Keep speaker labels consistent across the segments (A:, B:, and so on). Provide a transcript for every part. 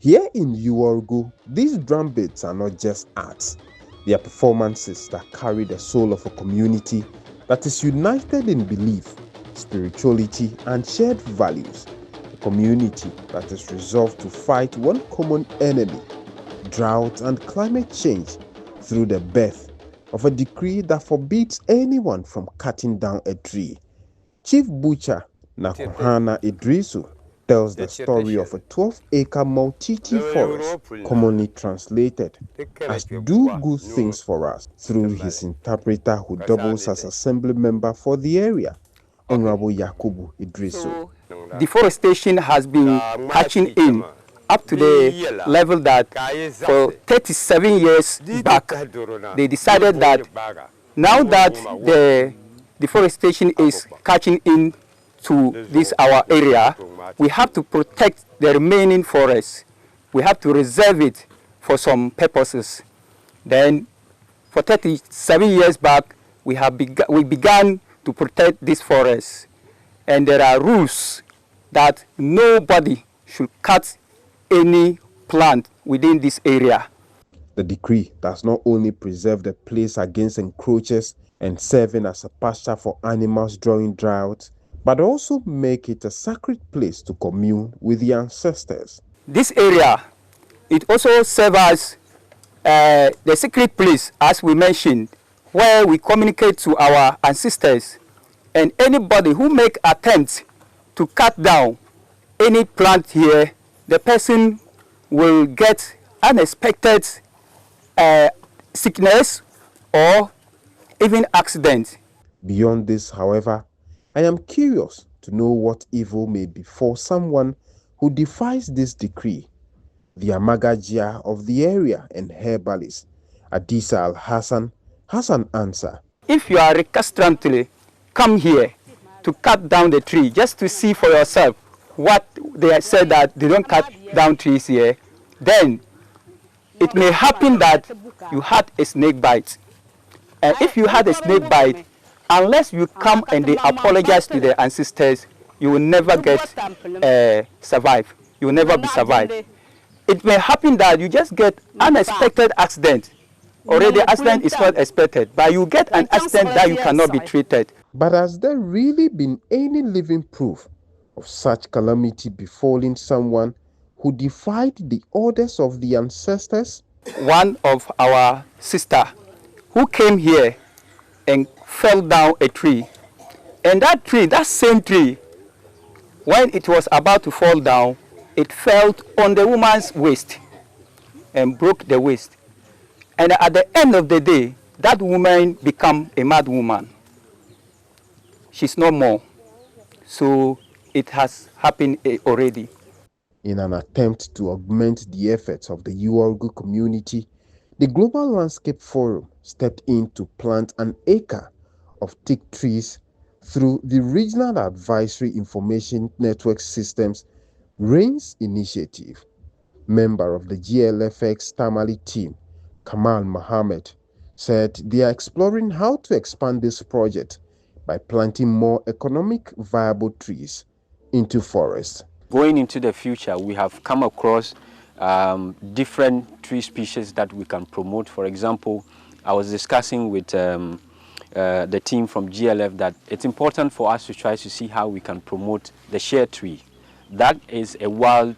A: Here in Yiworgu, these drum beats are not just arts. They are performances that carry the soul of a community that is united in belief, spirituality, and shared values. A community that is resolved to fight one common enemy, drought and climate change, through the birth of a decree that forbids anyone from cutting down a tree. Chief Butcher Nakuhana Idrisu tells the story of a 12-acre multi-tree forest, commonly translated as "do good things for us," through his interpreter who doubles as assembly member for the area, Honorable Yakubu Idrisu.
B: Deforestation has been patching in up to the level that for 37 years back, they decided that now that the deforestation is catching in to this our area, we have to protect the remaining forests. We have to reserve it for some purposes. Then for 37 years back, we began to protect these forests. And there are rules that nobody should cut any plant within this area.
A: The decree does not only preserve the place against encroachers and serving as a pasture for animals during drought, but also make it a sacred place to commune with the ancestors.
B: This area, it also serves as the sacred place, as we mentioned, where we communicate to our ancestors. And anybody who make attempts to cut down any plant here, the person will get unexpected sickness or even accident.
A: Beyond this, however, I am curious to know what evil may befall someone who defies this decree. The Amagajia of the area and herbalist Adisa Al-Hassan has an answer.
B: If you are recalcitrantly come here to cut down the tree just to see for yourself what they said that they don't cut down trees here, then it may happen that you had a snake bite. And if you had a snake bite, unless you come and they apologize to their ancestors, you will never survive. You will never be survived. It may happen that you just get unexpected accident. Already accident is not expected, but you get an accident that you cannot be treated.
A: But has there really been any living proof of such calamity befalling someone who defied the orders of the ancestors?
B: One of our sister who came here and fell down a tree. And that tree, that same tree, when it was about to fall down, it fell on the woman's waist and broke the waist. And at the end of the day, that woman became a mad woman. She's no more. So it has happened already.
A: In an attempt to augment the efforts of the Yiworgu community, the Global Landscape Forum stepped in to plant an acre of teak trees through the Regional Advisory Information Network Systems RAINS initiative. Member of the GLFX Tamale team, Kamal Mohammed, said they are exploring how to expand this project by planting more economic viable trees into forests.
C: Going into the future, we have come across different tree species that we can promote. For example, I was discussing with the team from GLF that it's important for us to try to see how we can promote the share tree. That is a wild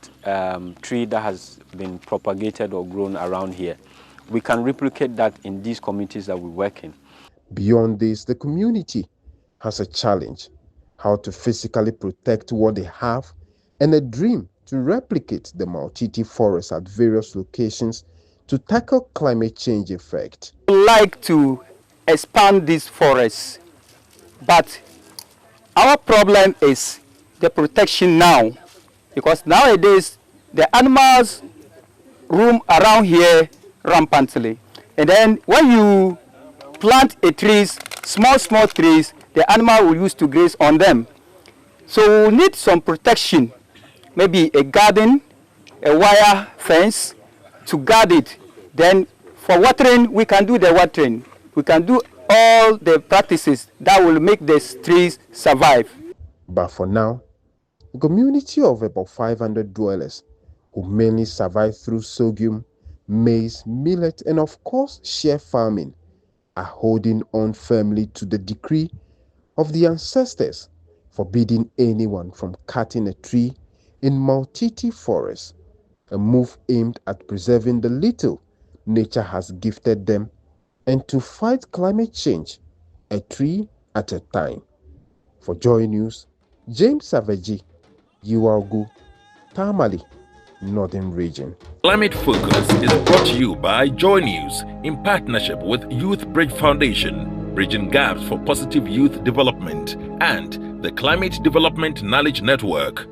C: tree that has been propagated or grown around here. We can replicate that in these communities that we work in.
A: Beyond this, the community has a challenge: how to physically protect what they have, and a dream to replicate the multi-tree forest at various locations to tackle climate change effect.
B: We would like to expand these forests, but our problem is the protection now, because nowadays the animals roam around here rampantly. And then when you plant a trees, small trees, the animal will use to graze on them. So we need some protection, maybe a garden, a wire fence to guard it. Then for watering, we can do the watering. We can do all the practices that will make these trees survive.
A: But for now, a community of about 500 dwellers who mainly survive through sorghum, maize, millet, and of course share farming, are holding on firmly to the decree of the ancestors forbidding anyone from cutting a tree in Mautiti Forest, a move aimed at preserving the little nature has gifted them and to fight climate change, a tree at a time. For Joy News, James Savaji, Yiworgu, Tamale, Northern Region.
D: Climate Focus is brought to you by JoyNews in partnership with Youth Bridge Foundation, bridging gaps for positive youth development, and the Climate Development Knowledge Network.